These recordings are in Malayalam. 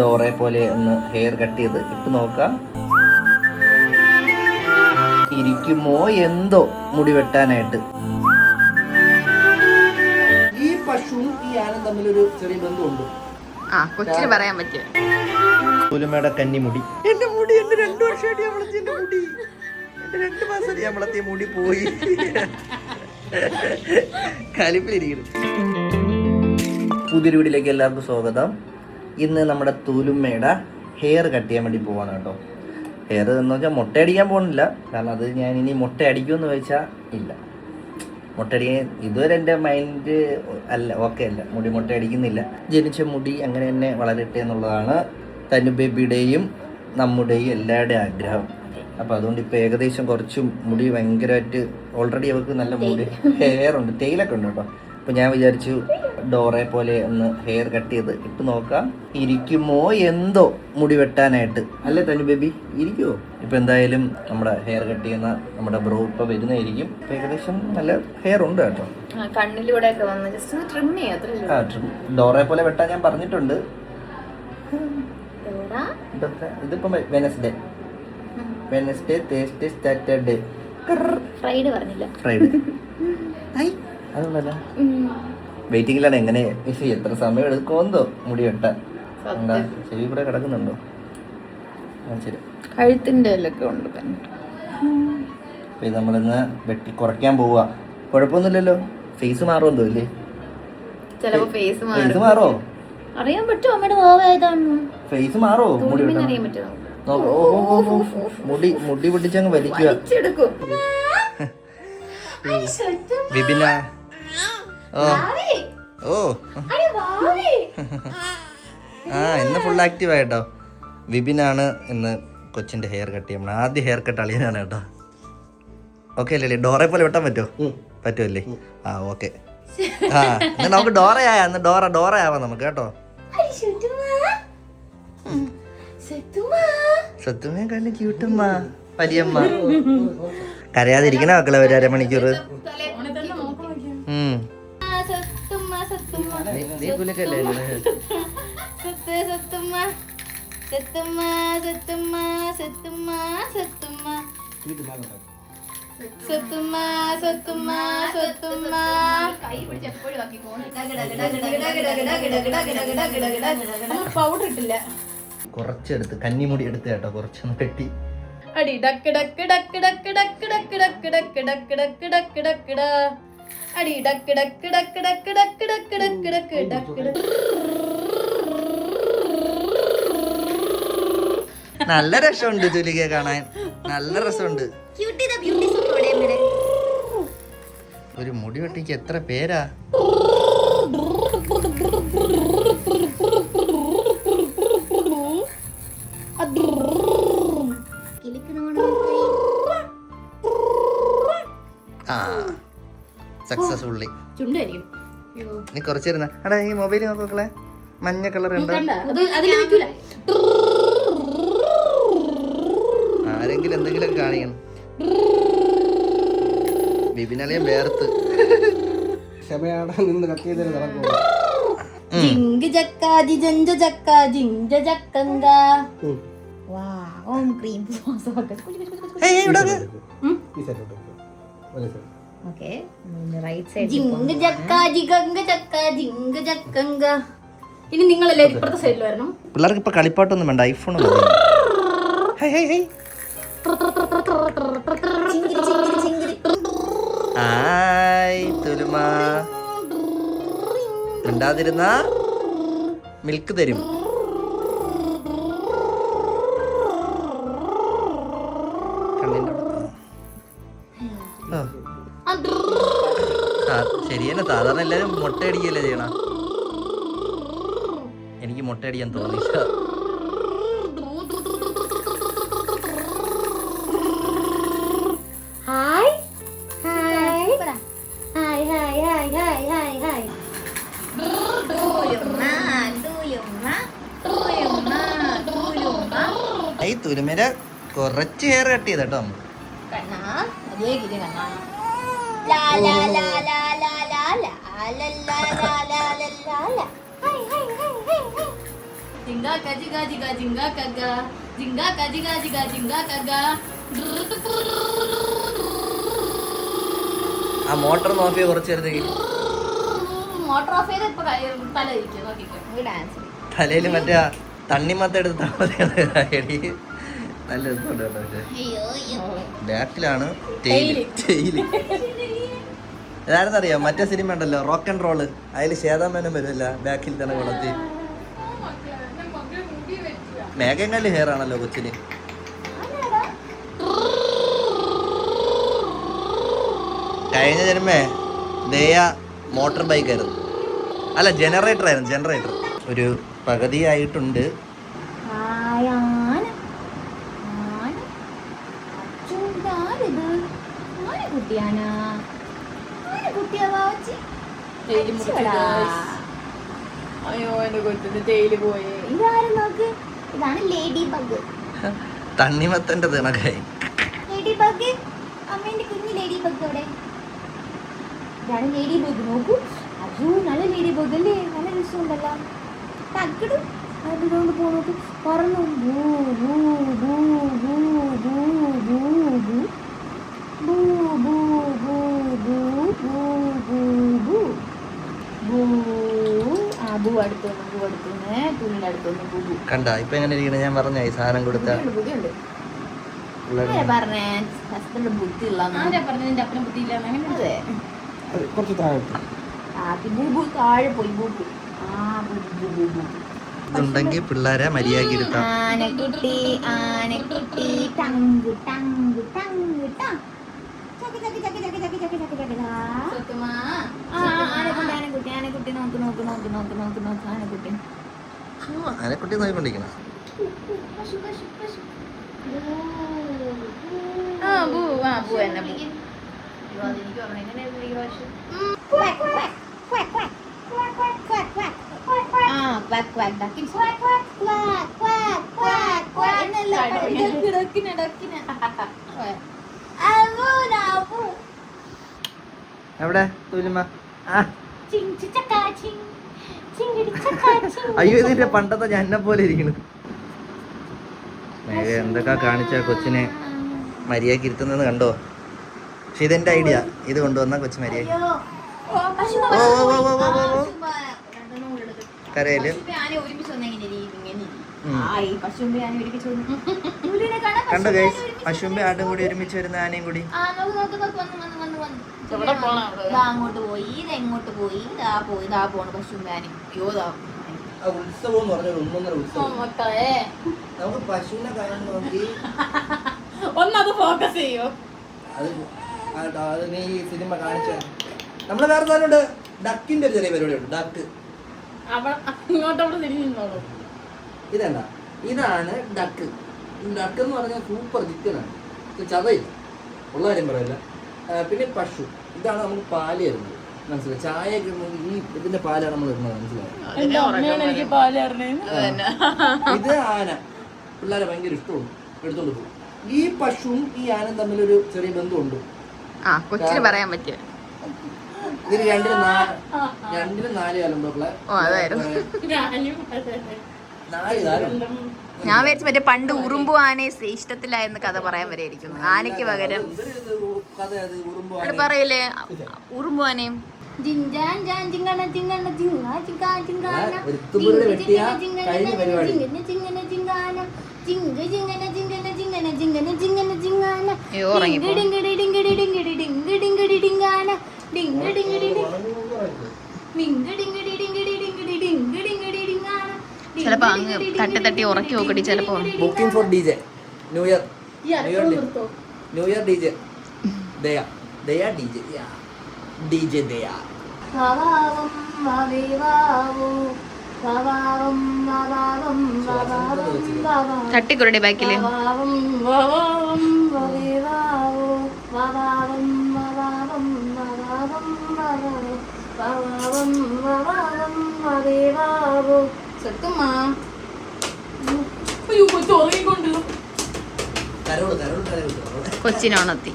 ഡോറെ പോലെ ഒന്ന് ഹെയർ കട്ട് ചെയ്ത് ഇട്ട് നോക്കാം. ഇരിക്കുമോ എന്തോ മുടി വെട്ടാനായിട്ട്. ഈ പശുവും ഈ ആനും തമ്മിലൊരു ചെറിയ ബന്ധമുണ്ട്. കൊച്ചിന് പറയാൻ പറ്റും. തുലുമയുടെ കന്നിമുടി. എന്റെ മുടി എന്റെ 2 വർഷമായിട്ട് ഞാൻ വളർത്തിയ മുടി. എന്റെ 2 മാസം ഞാൻ വളർത്തിയ മുടി പോയി. കലിപ്പിലിരിക്കുന്നു. പുതിയൊരു വീഡിയോയിലേക്ക് എല്ലാവർക്കും സ്വാഗതം. ഇന്ന് നമ്മുടെ തുലുമയുടെ ഹെയർ കട്ട് ചെയ്യാൻ വേണ്ടി പോവാണ് കേട്ടോ. ഹെയർ എന്ന് വെച്ചാൽ മുട്ടയടിക്കാൻ പോകുന്നില്ല, കാരണം അത് ഞാൻ ഇനി മുട്ട അടിക്കുമെന്ന് ചോദിച്ചാൽ ഇല്ല. മുട്ടയടിക്കാൻ ഇതുവരെ എൻ്റെ മൈൻഡ് ഓക്കെ അല്ല. മുട്ട അടിക്കുന്നില്ല. ജനിച്ച മുടി അങ്ങനെ തന്നെ വളരട്ടെ എന്നുള്ളതാണ് തനു ബേബിയുടെയും നമ്മുടെയും എല്ലാവരുടെയും ആഗ്രഹം. അപ്പോൾ അതുകൊണ്ട് ഇപ്പോൾ ഏകദേശം കുറച്ച് മുടി ഭയങ്കരമായിട്ട് ഓൾറെഡി അവർക്ക് നല്ല മുടി ഹെയർ ഉണ്ട്, ടെയിലൊക്കെ ഉണ്ട് കേട്ടോ. അപ്പോൾ ഞാൻ വിചാരിച്ചു ഡോറെ പോലെ ഒന്ന് ഹെയർ കട്ട് ചെയ്ത് ഇട്ട് നോക്കാം. ഇരിക്കുമോ എന്തോ മുടി വെട്ടാനായിട്ട്. അല്ലേ തനു ബേബി, ഇരിക്കുമോ? ഇപ്പം എന്തായാലും നമ്മുടെ ഹെയർ കട്ട് ചെയ്യുന്ന നമ്മുടെ ബ്രോ ഇപ്പോൾ വരുന്നതായിരിക്കും. ഇപ്പം ഏകദേശം നല്ല ഹെയർ ഉണ്ട് കേട്ടോ. കണ്ണിലൂടെ ഡോറെ പോലെ വെട്ടാൻ ഞാൻ പറഞ്ഞിട്ടുണ്ട്. ഇതിപ്പം വെനസ്ഡേ, തേഴ്സ്ഡേ, സാറ്റർഡേ, ഫ്രൈഡേ പറഞ്ഞില്ല. ഫ്രൈഡേ അതൊന്നല്ല. വെയിറ്റിംഗിലാണ്. എങ്ങനെ എത്ര സമയം എടുക്കുമെന്തോ മുടി വെട്ടാൻ. എന്താ ചെവി കൂടെ കിടക്കുന്നുണ്ടോ? ശരി, കഴുത്തിന്റെ ഉണ്ട്. നമ്മളിന്ന് വെട്ടി കുറയ്ക്കാൻ പോവാ. കുഴപ്പമൊന്നുമില്ലല്ലോ. ഫേസ് മാറുമെന്തോ ഇല്ലേ? ഫേസ് മാറോ? അറിയാൻ പറ്റുമോ അമ്മയുടെ ഭാവമായതാണ്? ഫേസ് മാറോ? മുടി അറിയാൻ പറ്റുമോ? മുടി പൊട്ടിച്ചങ്ങ് വലിക്കുക. വിപിന ഇന്ന് ഫുൾ ആക്റ്റീവ് ആയിട്ടോ. വിപിനാണ് ഇന്ന് കൊച്ചിന്റെ ഹെയർ കട്ട് ചെയ്യുന്നത്. ആദ്യ ഹെയർ കട്ട് അളിയനാണ് കേട്ടോ. ഓക്കെ അല്ലേ? ഡോറെ പോലെ വെട്ടാൻ പറ്റുമോ? പറ്റുമല്ലേ? ഓക്കെ. എന്നാ നമുക്ക് ഡോറയാ. ഡോറ ആവാം നമുക്ക് കേട്ടോ. സത്തുമ്മ കണ്ട് ക്യൂട്ടമ്മ, വലിയമ്മ. കരയാതിരിക്കണ മക്കളെ ഒരു അരമണിക്കൂർ. പൗഡർ ഇട്ടില്ല. കുറച്ചെടുത്ത് കന്നിമുടി എടുത്ത് കേട്ടോ, കുറച്ചൊന്ന് കെട്ടി. അടി ഡക്ക് ഡക്ക് ഡക്ക് ഡക്ക് ഡക്ക് ഡക്ക് ഡക്ക് ഡക്ക് ഡക്ക് ഡക്ക് ഡക്ക് ഡക്ക് ഡ. അടി ഡക്ക് ഡക്ക് ഡക്ക് ഡക്ക് ഡക്ക് ഡക്ക് ഡക്ക് ഡക്ക് ഡക്ക് ഡ. നല്ല രസമുണ്ട് ജോലിക്ക് കാണാൻ, നല്ല രസമുണ്ട്. ഒരു മുടി വെട്ടിക്ക് എത്ര പേരാ? സക്സസ്ഫുള്ളി. നീ കുറച്ചിരുന്ന അടാ ഈ മൊബൈൽ നോക്കളെ, മഞ്ഞ കളർ ഉണ്ടോ? ആരെങ്കിലും എന്തെങ്കിലും കാണിക്കണം. ബിബിനളിയും വേർത്ത് ഇനി നിങ്ങളല്ലേ ഇപ്പുറത്തെ സൈഡിൽ വരണം. പിള്ളേർക്ക് ഇപ്പൊ കളിപ്പാട്ടൊന്നും വേണ്ട, ഐഫോൺ മതി. തുലുമ മിണ്ടാതിരുന്ന മിൽക്ക് തരും. ശരിയന്നെ, സാധാരണ എല്ലാരും മുട്ടയടിക്കല്ലേ ചെയ്യണ. എനിക്ക് മുട്ടയടിക്കാൻ തോന്നില്ല. ഈ തുലുമേര കുറച്ച് ഹെയർ കട്ട് ചെയ്തട്ടോ. ജിങ്കാക്ക ജിഗ ജിഗ ജിങ്കാക്ക ജിങ്കാക്ക ജിഗ ജിഗ ജിങ്കാക്ക. ആ മോട്ടർ നോക്കിയ കുറച്ച് നേരത്തേക്ക് മോട്ടർ ഓഫ് ചെയ്ത് ഇപ്പൊ തല ഇരിക്കും നോക്കിക്കോ ഡാൻസ്. തലയിൽ മറ്റേ തണ്ണിമത്ത എടുത്ത് എടി നല്ല രസമുണ്ട് കേട്ടോ. പക്ഷേ ബാക്കിലാണ് തേയില്. ഏതാണെന്നറിയാം മറ്റേ സിനിമ ഉണ്ടല്ലോ റോക്ക് ആൻഡ് റോള്, അതിൽ ശ്വേതാമേനം വരുമല്ല ബാക്കിൽ തന്നെ കൊളത്തി. മേഘങ്ങാലി ഹെയർ ആണല്ലോ കൊച്ചിന്. കഴിഞ്ഞ ജന്മേ ദയ മോട്ടോർ ബൈക്കായിരുന്നു, അല്ല ജനറേറ്റർ ആയിരുന്നു. ജനറേറ്റർ ഒരു പകുതിയായിട്ടുണ്ട്. അയ്യോ എന്റെ കൊച്ചിന് തേയില് പോയേ. ഇതാരും നോക്ക്, ഇതാണ് ലേഡി ബഗ്. തണ്ണിമത്തന്റെ തിണക്കായി ലേഡി ബഗ്. അമ്മേന്റെ കുഞ്ഞു ലേഡി ബഗ് അവിടെ. ഇതാണ് ലേഡി ബഗ്. നോക്കൂ, അയ്യോ നല്ല ലേഡി ബഗ് അല്ലേ, നല്ല രസമുണ്ടല്ലോ. തക്കിടും അതുകൊണ്ട് പോ നോക്ക്, പറന്നു. കണ്ട ഇപ്പൊ എങ്ങനെ ഇരിക്കണ? ഞാൻ പറഞ്ഞ ഈ സാധനം കൊടുത്ത കുറച്ച് താഴെ പോയി. ഇതുണ്ടെങ്കിൽ പിള്ളേരെ മര്യാദ ഇരുത്താം. ആനക്കുട്ടി ആനക്കുട്ടി ടങ്ക് ടങ്ക് ടങ്ക് ടങ്. ആനക്കുട്ടി നോക്ക് നോക്ക് നോക്ക് നോക്ക് നോക്ക് നോക്ക് ആനക്കുട്ടി. ആനക്കുട്ടി നോക്കിക്കൊണ്ടിരിക്കണം. എവിടെ തുലിമ? അയ്യോ ഇതിന്റെ പണ്ടത്തെ ഞാൻ പോലെ ഇരിക്കണ്. എന്തൊക്കെ കാണിച്ച കൊച്ചിനെ മര്യാദക്ക് ഇരുത്തുന്നത് കണ്ടോ? പക്ഷെ ഇതെന്റെ ഐഡിയ, ഇത് കൊണ്ടുവന്ന കൊച്ചു മര്യാദ. കരയില് കണ്ടോ ഗൈസ്, പശുമ്പി ആടും കൂടി ഒരുമിച്ച് വരുന്ന ആനയും കൂടി. അങ്ങോട്ട് പോയി, ഇതെങ്ങോട്ട് പോയി, ഇതാ പോയി, ഇതാ പോണു പശുമ്പാനും. ഉത്സവം എന്ന് പറഞ്ഞ ഒന്നൊന്നര ഉത്സവം. നമുക്ക് പശുവിനെ കാണാൻ നോക്കി ഒന്നത് ഫോക്കസ് ചെയ്യോ. അത് നീ ഈ സിനിമ കാണിച്ച നമ്മളെ വേറെ സാധനമുണ്ട്, ഡക്കിന്റെ ഒരു ചെറിയ പരിപാടിയുണ്ട്. ഡക്ക് ഇതല്ല, ഇതാണ് ഡക്ക്. ഡക്ക് എന്ന് പറഞ്ഞാൽ സൂപ്പർ ചിക്കനാണ്, ചതയില്ല, ഉള്ള കാര്യം പറയില്ല. പിന്നെ പശു, ഇതാണ് നമുക്ക് പാല് തരുന്നത്, മനസ്സിലായി? ചായ ഈ ഇതിന്റെ പാലാണ് നമ്മൾ ഇടുന്നത്, മനസ്സിലായി? ഇത് ആന പിള്ളേരെ ഭയങ്കര ഇഷ്ടമാണ്, എടുത്തോണ്ട് പോകും. ഈ പശുവും ഈ ആനയും തമ്മിലൊരു ചെറിയ ബന്ധമുണ്ട്. പറയാൻ പറ്റിയ ഇതിന് രണ്ടിനും 4 കാലം മക്കളെ. 4 കാലം. ഞാൻ വിചാരിച്ചു മറ്റേ പണ്ട് ഉറുമ്പു ആനയെ ഇഷ്ടത്തിലായെന്ന് കഥ പറയാൻ വരെ ഇരിക്കുന്നു. ആനയ്ക്ക് പകരം പറയില്ലേ ഉറുമ്പു ആനയും. ചിലപ്പോ അങ്ങ് തട്ടി തട്ടി ഉറക്കി നോക്കടി. ചിലപ്പോ booking for DJ new year DJ Daya DJ DJ ദയ. തട്ടിക്കുറടി ബാക്കില് കൊച്ചിനോണത്തി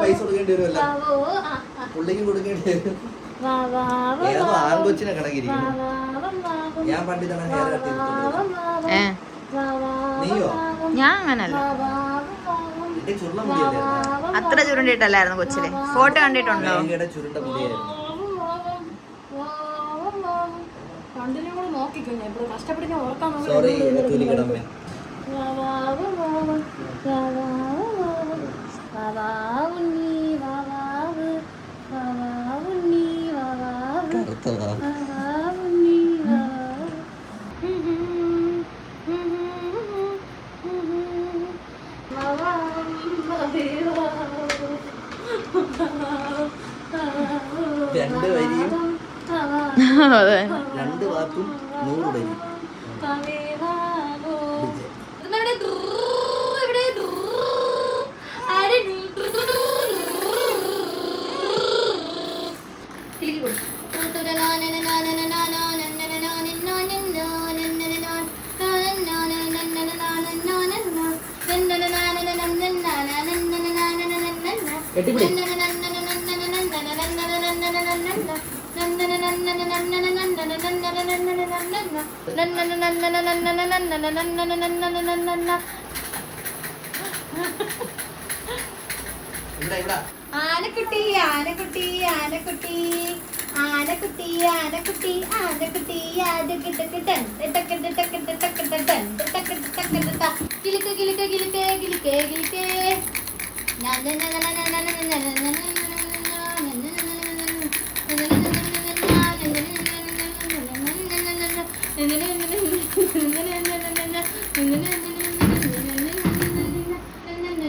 പൈസ കൊടുക്കേണ്ടി വരുമല്ലോ, പുള്ളിക്ക് കൊടുക്കേണ്ടി വരും. ഏതോ ആൺകൊച്ചിനെ കണക്കിരിക്കുന്നു. ഞാൻ പണ്ട് ഇതാണ് ഹെയർ കട്ട് നീയോ? ഞാൻ അങ്ങനല്ല, എന്റെ ചുരുള മുടിയല്ലേ? അത്ര ചുരുണ്ടിട്ടല്ലായിരുന്നു കൊച്ചില്. ഫോട്ടോ കണ്ടിട്ടുണ്ടോ? ചുരുണ്ട മുടിയായിരുന്നു. സോറി കിടമ്മേ. രണ്ട് വരിയും അതെ, രണ്ട് വാക്കും 100 വരി. ആനക്കുട്ടി ആനക്കുട്ടി ആനക്കുട്ടി ആനക്കുട്ടി ആനക്കുട്ടി ആനക്കുട്ടി കിലുക്ക് കിലുക്ക് കിലുക്ക് കിലുക്ക് കിലുക്ക്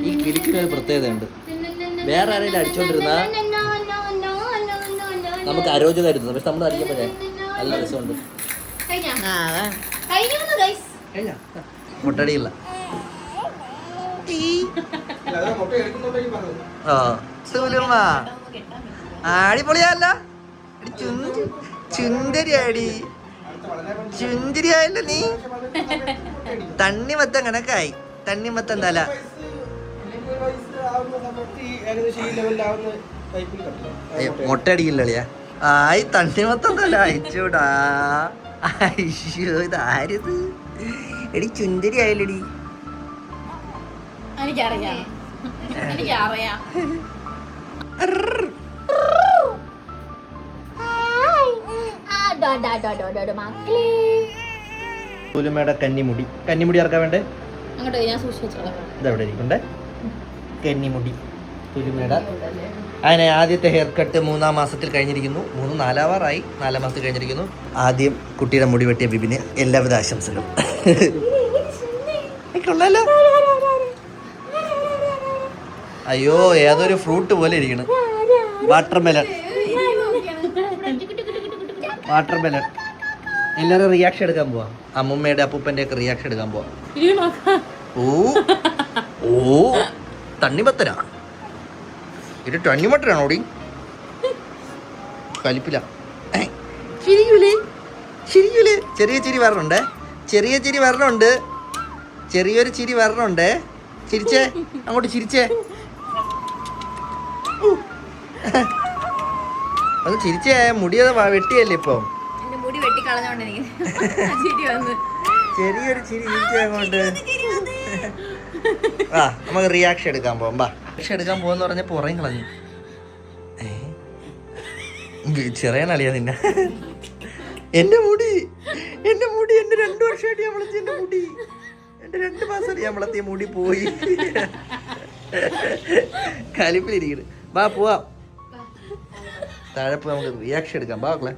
ഈ കിലിക്കിനൊരു പ്രത്യേകതയുണ്ട്. വേറെ ആരെങ്കിലും അടിച്ചോണ്ടിരുന്ന നമുക്ക് അരോചക ആയിരുന്നു, പക്ഷെ നമ്മൾ അടിക്കുമ്പോഴേ നല്ല രസമുണ്ട്. മുട്ടടിയില്ല. അടിപൊളിയല്ല, ചുന്ദരിയാടി, ചുന്ദരിയായല്ലോ നീ. തണ്ണിമത്തം കണക്കായി, തണ്ണിമത്തം തല. മുട്ടടിക്കില്ലളിയാ. ആയി തണ്ണിമത്തം തല അയച്ചൂടാ. അയ്യോ ഇതാരത്? എടി ചുന്ദരി ആയില്ലടി. എനിക്കറിയാം, എനിക്കറിയാം. പുലുമയുടെ കന്നിമുടി. കന്നിമുടി ആർക്കാ വേണ്ടേ? അങ്ങോട്ട് ഞാൻ സൂക്ഷിച്ചോളാം. ഇതെവിടെ ഇരിക്കണ്ടേ? കന്നിമുടി പുലുമയുടെ. അതിനെ ആദ്യത്തെ ഹെയർ കട്ട് 3-ാം മാസത്തിൽ കഴിഞ്ഞിരിക്കുന്നു. 4 മാസത്തിൽ കഴിഞ്ഞിരിക്കുന്നു. ആദ്യം കുട്ടിയുടെ മുടി വെട്ടിയ ബിബിന് എല്ലാവിധ ആശംസകളും. കൊള്ളാലോ. അയ്യോ ഏതൊരു ഫ്രൂട്ട് പോലെ ഇരിക്കണ്. വാട്ടർമെലൺ. വാട്ടർമെലൺ. എല്ലാവരും റിയാക്ഷൻ എടുക്കാൻ പോവാം. അമ്മുമ്മയുടെ അപ്പൂപ്പന്റെ ഒക്കെ റിയാക്ഷൻ എടുക്കാൻ പോവാം. ഓ ഓ തണ്ണിമത്തനാ ഇത്? തണ്ണിമത്തനാണോ ഓടി? കലിപ്പില. ചിരിയൂലേ? ചിരിയൂലേ? ചെറിയ ചിരി വരണുണ്ട്, ചെറിയ ചിരി വരണുണ്ട്, ചെറിയൊരു ചിരി വരണുണ്ട്. ചിരിച്ചേ, അങ്ങോട്ട് ചിരിച്ചേ. അത് ചിരിച്ചേ. മുടിയത് വെട്ടിയല്ലേ ഇപ്പം? മുടി വെട്ടി കളഞ്ഞോണ്ട് എനിക്ക് ചെറിയൊരു ചിരി ചിരിച്ചേ അങ്ങോട്ട്. ആ നമുക്ക് റിയാക്ഷൻ എടുക്കാൻ പോവാം. റിയാക്ഷൻ എടുക്കാൻ പോവാന്ന് പറഞ്ഞപ്പോ ഉറങ്ങി കളഞ്ഞു. ചെറിയനളിയാ നിന്നെ. എന്റെ മുടി, എന്റെ 2 വർഷമായിട്ട് ഞാൻ വളർത്തിയ എന്റെ മുടി, എന്റെ 2 മാസമായിട്ട് ഞാൻ വളർത്തിയ മുടി പോയി. കലിപ്പിലിരിക്കണ്. വാ പോവാം. താഴെ പോയി നമുക്ക് റിയാക്ഷൻ എടുക്കാം. ബാ മക്കളെ.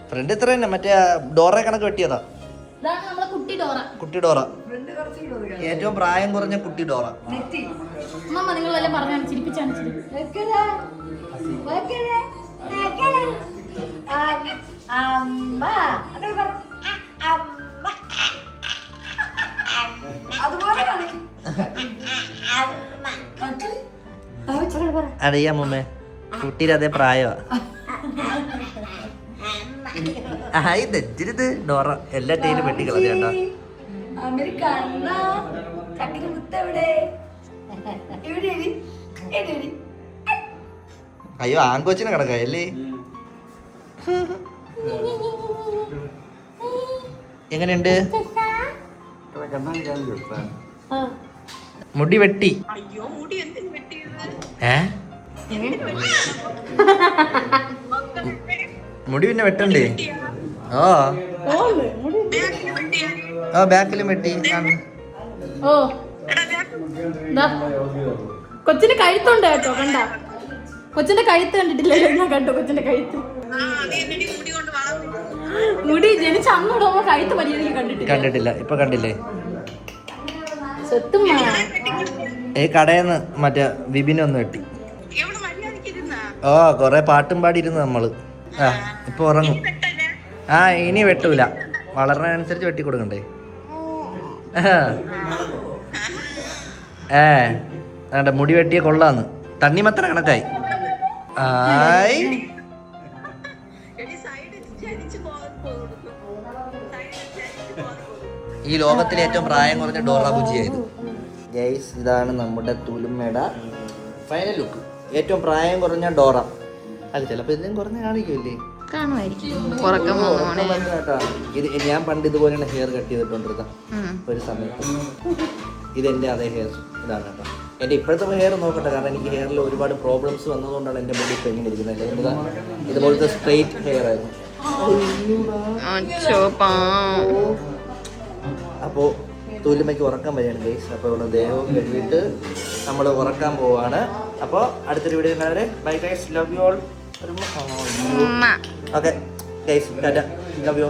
ഫ്രണ്ട് ഇത്ര തന്നെ, മറ്റേ ഡോറ കണക്ക് വെട്ടിയതാ. കുട്ടി ഡോറ, ഏറ്റവും പ്രായം കുറഞ്ഞ കുട്ടി ഡോറ. അറിയാം മുമ്മേ, കുട്ടിയുടെ അതേ പ്രായമാ. ഇത് ഡോറ എല്ലാ ടൈലും വെട്ടി കളഞ്ഞേട്ടാ. അയ്യോ ആങ്കൊച്ചിനെ കിടക്കല്ലേ. എങ്ങനെയുണ്ട്? മുടി വെട്ടി. മുടി പിന്നെ വെട്ടണ്ടേ? ഓ ഓ ബാക്കിലും വെട്ടി. ഓ കൊച്ചിന്റെ കഴുത്തുണ്ട് കേട്ടോ, കണ്ട കൊച്ചിന്റെ കഴുത്ത് കണ്ടിട്ടില്ലല്ലോ? ഞാൻ കണ്ടു കൊച്ചിന്റെ കഴുത്ത്. മുടി ജനിച്ച അങ്ങോട്ട് കഴുത്ത് മര്യാദയ്ക്ക് കണ്ടിട്ടില്ല. ഇപ്പൊ കണ്ടില്ലേ? കടയിന്ന് മറ്റേ വിപിനൊന്ന് വെട്ടി. ഓ കൊറേ പാട്ടും പാടിയിരുന്നു നമ്മള്. ഇപ്പൊ ഉറങ്ങും. ഇനി വെട്ടൂല, വളർന്നതിനനുസരിച്ച് വെട്ടി കൊടുക്കണ്ടേ? മുടി വെട്ടിയ കൊള്ളാന്ന്. തണ്ണിമത്തന കണക്കായി. ഈ ലോകത്തിലെ ഏറ്റവും പ്രായം കുറഞ്ഞ ഡോറ ബുജിയായത്. ഗൈസ്, ഇതാണ് നമ്മുടെ തുലുമ്മയുടെ ഫൈനൽ ലുക്ക്. ഏറ്റവും പ്രായം കുറഞ്ഞ ഡോറ. അല്ല ചിലപ്പോ ഇതിലും കുറഞ്ഞ കാണിക്കുമല്ലേ? ഇത് ഞാൻ പണ്ട് ഇതുപോലെയാണ് ഹെയർ കട്ട് ചെയ്തിട്ടുണ്ടിരുന്ന ഒരു സമയത്ത്. ഇതെന്റെ അതേ ഹെയർ ഇതാണ് കേട്ടോ. എന്റെ ഇപ്പോഴത്തെ ഹെയർ നോക്കട്ടെ, കാരണം എനിക്ക് ഹെയറിൽ ഒരുപാട് പ്രോബ്ലംസ് വന്നതുകൊണ്ടാണ് എന്റെ മുടി ഇപ്പൊ എങ്ങനെ ഇരിക്കുന്നത്. എന്താ ഇതുപോലത്തെ സ്ട്രെയിറ്റ് ഹെയർ ആയിരുന്നു. അപ്പോൾ തുലുമയ്ക്ക് ഉറക്കം വരികയാണ് ഗൈസ്. അപ്പോൾ ഇവിടെ ദേഹവും കഴുകിയിട്ട് നമ്മൾ ഉറക്കാൻ പോവാണ്. അപ്പോൾ അടുത്തൊരു വീഡിയോ കാണാതെ bye guys, love you all. Okay guys, Tata, love you.